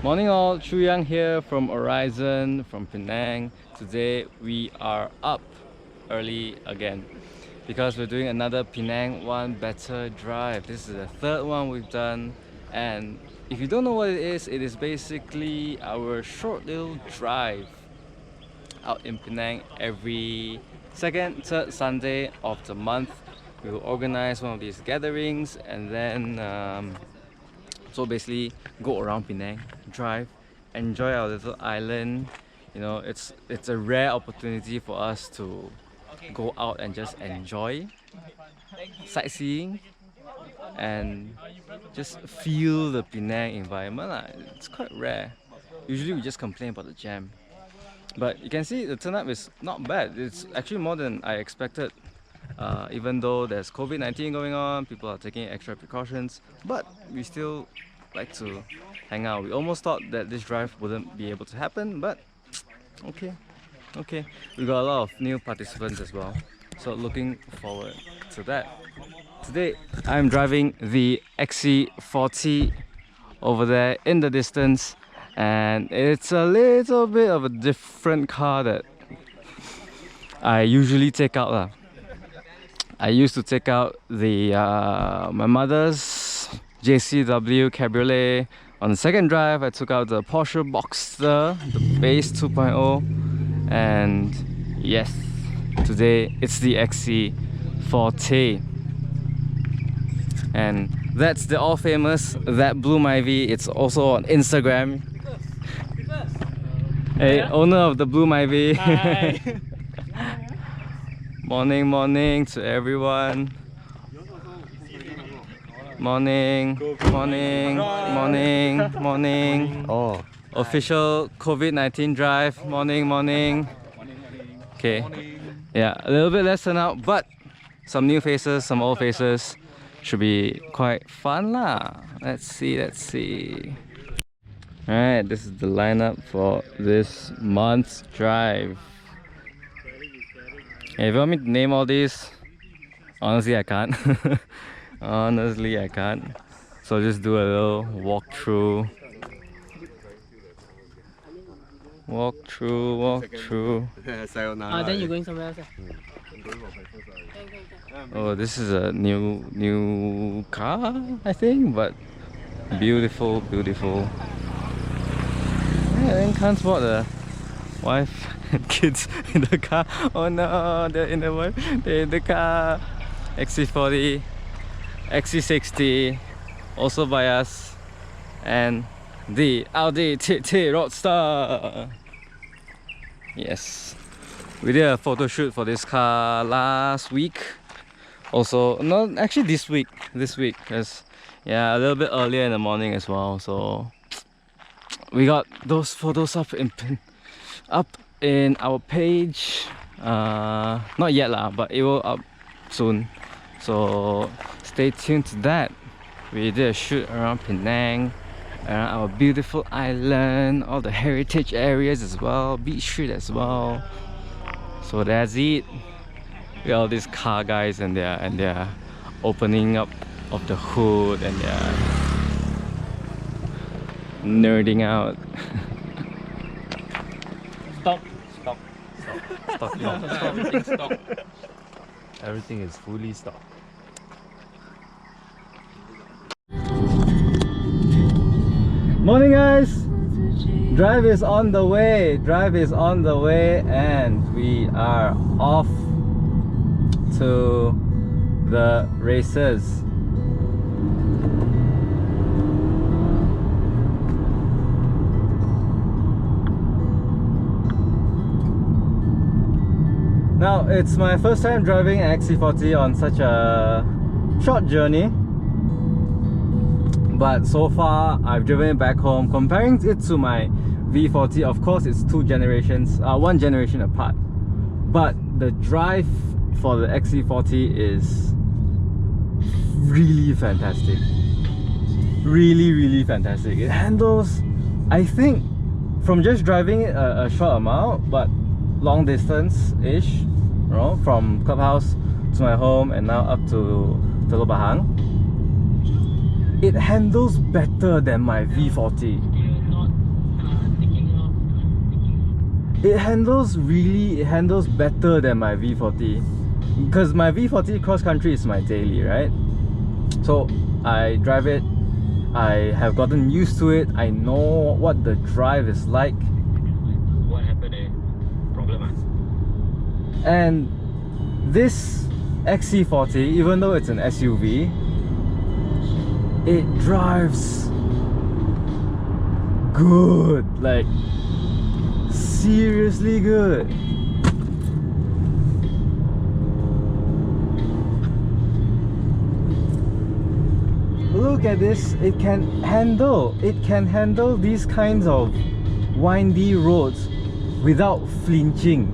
Morning all, Chu Yang here from Horizon, from Penang. Today we are up early again because we're doing another Penang One Better drive. This is the third one we've done, and if you don't know what it is basically our short little drive out in Penang every second, third Sunday of the month. We will organize one of these gatherings and then so basically go around Penang, drive, enjoy our little island. You know, it's a rare opportunity for us to go out and just enjoy sightseeing and just feel the Penang environment. It's quite rare. Usually we just complain about the jam, but you can see the turnout is not bad. It's actually more than I expected. Even though there's COVID-19 going on, people are taking extra precautions, but we still like to hang out. We almost thought that this drive wouldn't be able to happen, but okay. We got a lot of new participants as well, so looking forward to that. Today I'm driving the XC40 over there in the distance, and it's a little bit of a different car that I usually take out. I used to take out the my mother's JCW Cabriolet. On the second drive, I took out the Porsche Boxster, the base 2.0, and yes, today it's the XC40. And that's the all famous That Blew My V. It's also on Instagram. Hey, owner of the Blew My V. Hi. Morning to everyone. Morning. Oh, Official COVID-19 drive. Morning. Okay. Yeah, a little bit less turnout, but some new faces, some old faces. Should be quite fun lah. Let's see. Alright, this is the lineup for this month's drive. Hey, if you want me to name all these, honestly I can't. Honestly I can't. So just do a little walkthrough. Then you're going somewhere else. Oh, this is a new car, I think, but beautiful. Yeah, then can't spot the wife and kids in the car. Oh no, they're in the car. XC40, XC60, also by us, and the Audi TT Roadster. Yes, we did a photo shoot for this car last week. Also, no, actually this week, because yeah, a little bit earlier in the morning as well. So we got those photos up in our page. Not yet lah, but it will up soon. So stay tuned to that. We did a shoot around Penang, around our beautiful island, all the heritage areas as well, Beach Street as well. So that's it. We got all these car guys and they're opening up of the hood and they're nerding out. Stop. everything is fully stocked. Morning guys! Drive is on the way, and we are off to the races. Now, it's my first time driving an XC40 on such a short journey, but so far I've driven it back home. Comparing it to my V40, of course it's one generation apart, but the drive for the XC40 is really fantastic. Really fantastic. It handles, I think, from just driving it a short amount, but long distance-ish, you know, from Clubhouse to my home and now up to Teluk Bahang, it handles better than my V40. it handles better than my V40, because my V40 cross country is my daily, right? So I drive it, I have gotten used to it, I know what the drive is like. What happened? Problem? And this XC40, even though it's an SUV, it drives good, like seriously good. Look at this, it can handle these kinds of windy roads without flinching.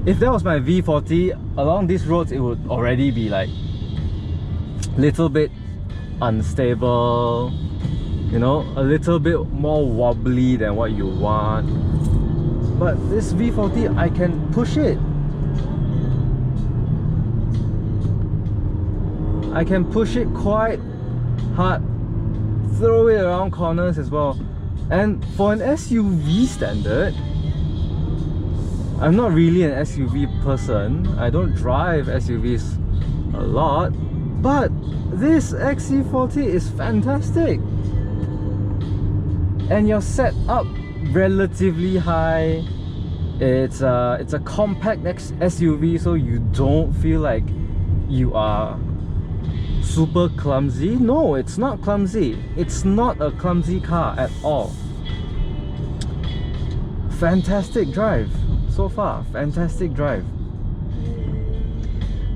If that was my V40, along these roads it would already be like little bit unstable, you know, a little bit more wobbly than what you want. But this V40, I can push it. I can push it quite hard, throw it around corners as well. And for an SUV standard, I'm not really an SUV person. I don't drive SUVs a lot, but this XC40 is fantastic. And you're set up relatively high. It's a compact SUV, so you don't feel like you are super clumsy. No, it's not clumsy. It's not a clumsy car at all. Fantastic drive so far. Fantastic drive.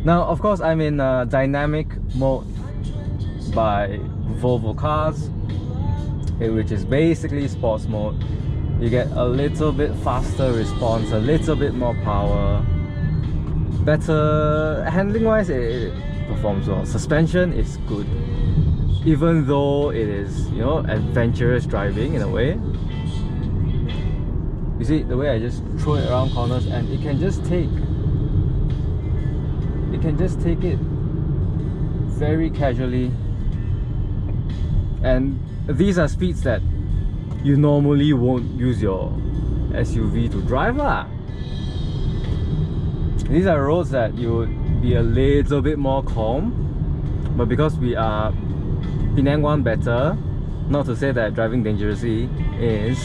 Now, of course, I'm in dynamic mode by Volvo cars, which is basically sports mode. You get a little bit faster response, a little bit more power, better handling wise. It performs well. Suspension is good, even though it is, you know, adventurous driving in a way. You see the way I just throw it around corners, and it can just take it very casually. And these are speeds that you normally won't use your SUV to drive lah. These are roads that you would be a little bit more calm, but because we are Penang one better, not to say that driving dangerously is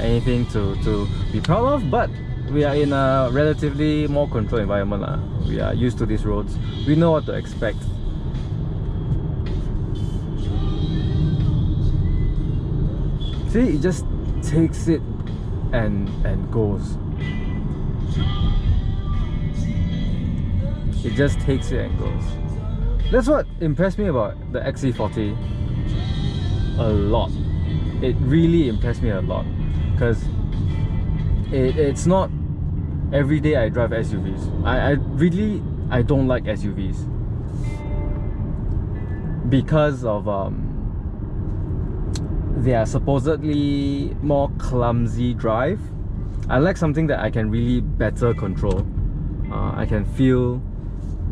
anything to be proud of, but we are in a relatively more controlled environment lah. We are used to these roads, we know what to expect. See, it just takes it and goes. It just takes it and goes. That's what impressed me about the XC40 a lot. It really impressed me a lot, because it's not every day I drive SUVs. I don't like SUVs because of they are supposedly more clumsy drive. I like something that I can really better control. I can feel,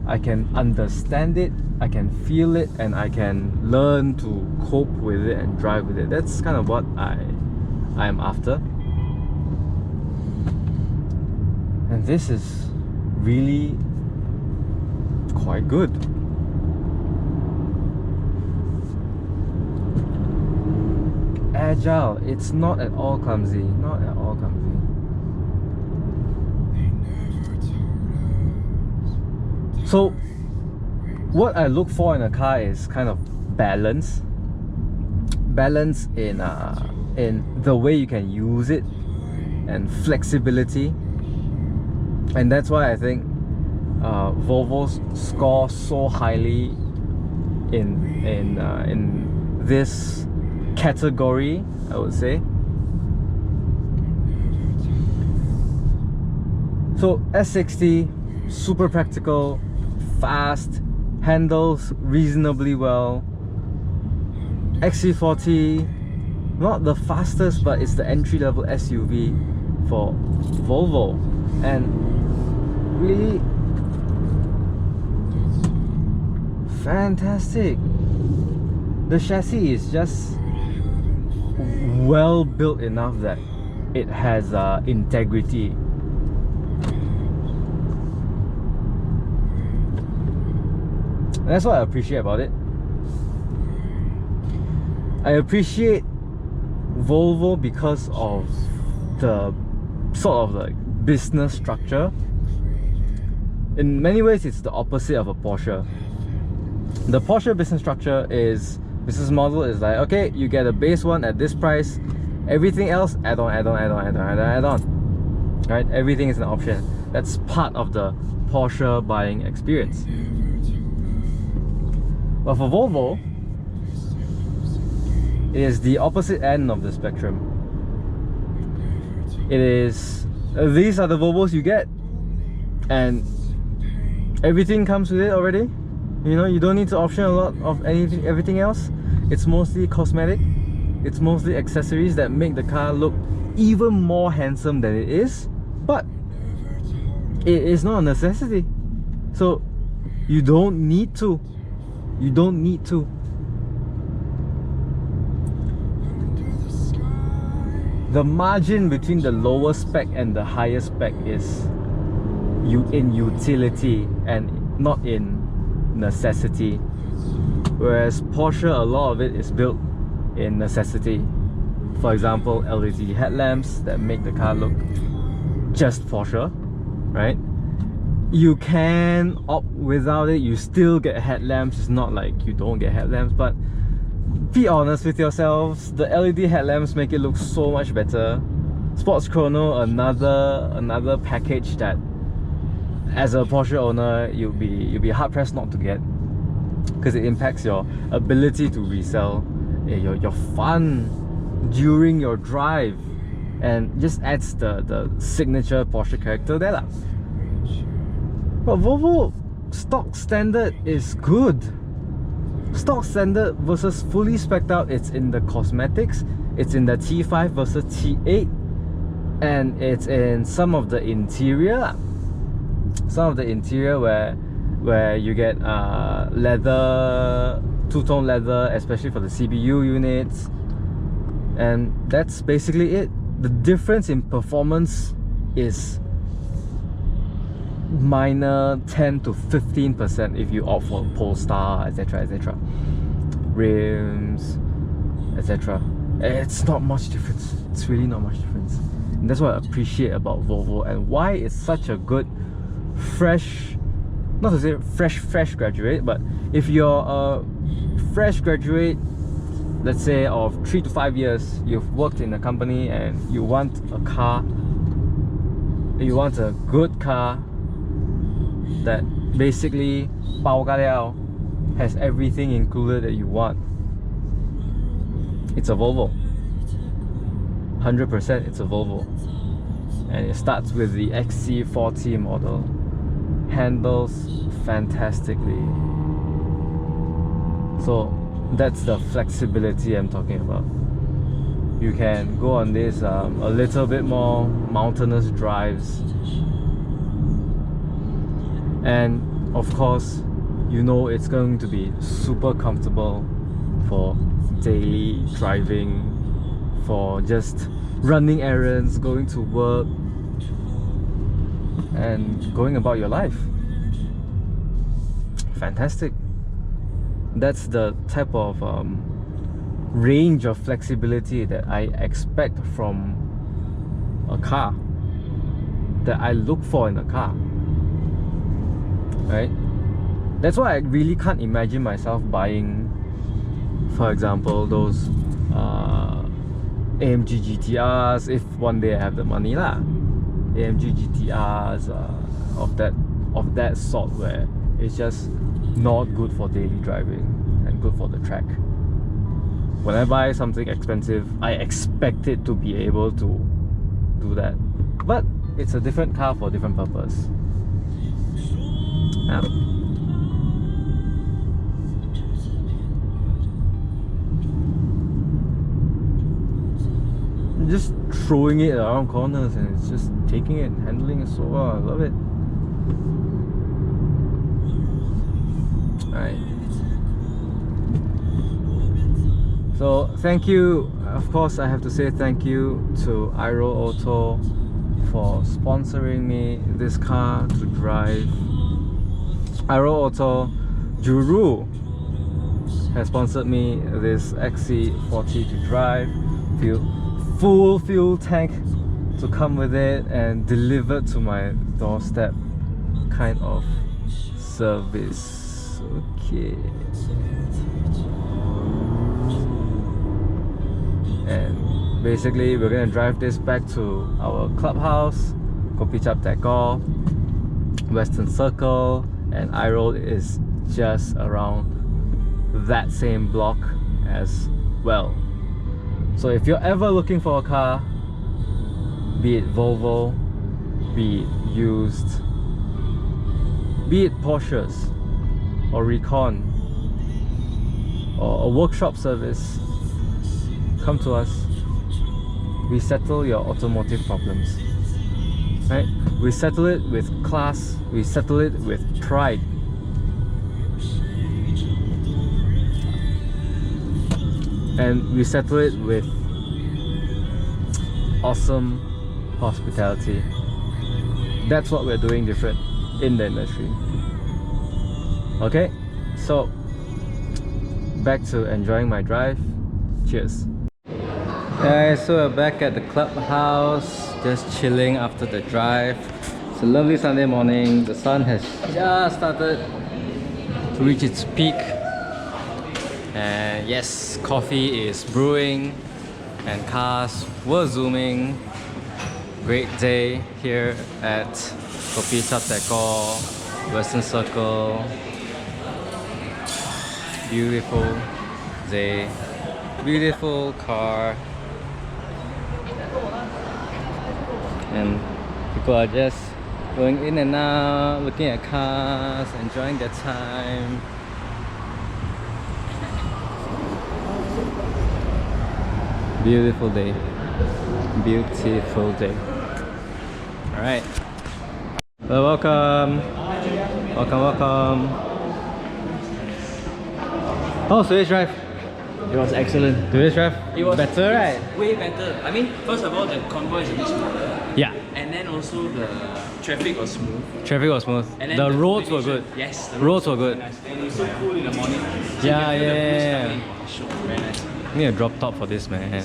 I can understand it, I can feel it, and I can learn to cope with it and drive with it. That's kind of what I'm after. And this is really quite good. Agile, it's not at all clumsy, not at all clumsy. So what I look for in a car is kind of balance in the way you can use it, and flexibility. And that's why I think Volvo's score so highly in this category, I would say. So S60, super practical, fast, handles reasonably well. XC40, not the fastest, but it's the entry-level SUV for Volvo, and really fantastic. The chassis is just well built enough that it has integrity. And that's what I appreciate about it. I appreciate Volvo because of the sort of like business structure. In many ways, it's the opposite of a Porsche. The Porsche business structure is, business model is like, okay, you get a base one at this price, everything else add on. Right? Everything is an option. That's part of the Porsche buying experience. But for Volvo, it is the opposite end of the spectrum. It is, these are the Volvos you get, and everything comes with it already. You know, you don't need to option a lot of everything else. It's mostly cosmetic. It's mostly accessories that make the car look even more handsome than it is. But it is not a necessity. So you don't need to. You don't need to. The margin between the lower spec and the higher spec is in utility and not in necessity. Whereas Porsche, a lot of it is built in necessity. For example, LED headlamps that make the car look just Porsche, right? You can opt without it, you still get headlamps. It's not like you don't get headlamps, but be honest with yourselves, the LED headlamps make it look so much better. Sports Chrono, another package that as a Porsche owner you'll be hard pressed not to get, because it impacts your ability to resell, your fun during your drive, and just adds the signature Porsche character there lah. But Volvo stock standard is good. Stock standard versus fully spec'd out, it's in the cosmetics, it's in the T5 versus T8, and it's in some of the interior. Some of the interior where you get leather, two-tone leather, especially for the CBU units, and that's basically it. The difference in performance is minor 10 to 15% if you opt for Polestar, etc. Rims, etc. It's not much difference. It's really not much difference. And that's what I appreciate about Volvo, and why it's such a good fresh, not to say fresh graduate, but if you're a fresh graduate, let's say of 3 to 5 years, you've worked in a company and you want a car, you want a good car that basically bao ga liao, has everything included that you want, it's a Volvo. 100% it's a Volvo. And it starts with the XC40 model. Handles fantastically. So that's the flexibility I'm talking about. You can go on this a little bit more mountainous drives, and of course you know it's going to be super comfortable for daily driving, for just running errands, going to work, and going about your life. Fantastic. That's the type of range of flexibility that I expect from a car, that I look for in a car, right? That's why I really can't imagine myself buying, for example, those AMG GTRs, if one day I have the money lah. AMG GTRs of that sort, where it's just not good for daily driving and good for the track. When I buy something expensive, I expect it to be able to do that. But it's a different car for a different purpose. Yeah. Just throwing it around corners, and it's just taking it and handling it so well. I love it. Alright. So thank you of course, I have to say thank you to iROLL Auto for sponsoring me this car to drive. iROLL Auto, JURU has sponsored me this XC40 to drive. Full fuel tank to come with it and delivered to my doorstep kind of service. Okay. And basically we're gonna drive this back to our clubhouse, Kopicap Decor, Western Circle, and iROLL is just around that same block as well. So if you're ever looking for a car, be it Volvo, be it used, be it Porsches or Recon or a workshop service, come to us. We settle your automotive problems, right? We settle it with class, we settle it with pride. And we settle it with awesome hospitality. That's what we're doing different in the industry. Okay, so back to enjoying my drive. Cheers. Guys, so we're back at the clubhouse, just chilling after the drive. It's a lovely Sunday morning. The sun has just started to reach its peak. And yes, coffee is brewing and cars were zooming. Great day here at Kopicap Decor, Western Circle. Beautiful day, beautiful car. And people are just going in and out, looking at cars, enjoying their time. Beautiful day. Beautiful day. Alright. Well, welcome. Welcome. Oh, today's drive. It was excellent. Today's drive? It was better, right? Way better. I mean, first of all, the convoy is a bit smaller. Yeah. And then also the traffic was smooth. Traffic was smooth. And then the roads were good. Yes, the roads were good. nice. And it was so cool in the morning. So Yeah, you have the breeze yeah. coming. Sure, very nice. Need a drop top for this, man.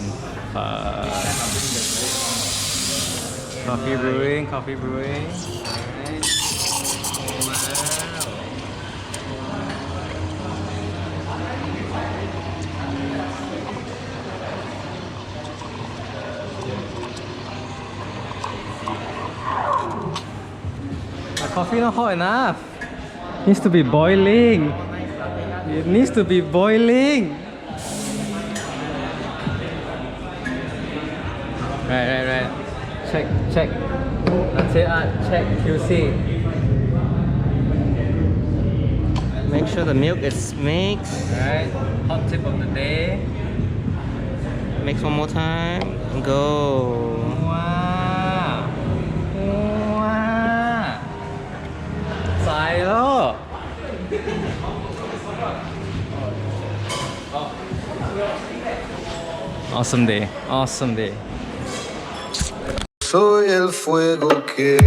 Coffee brewing. My coffee not hot enough. Needs to be boiling. It needs to be boiling. Right. Check. Latte art, check QC. Make sure the milk is mixed. Alright, hot tip of the day. Mix one more time. Go. Wow. Silo. Awesome day. Soy el fuego que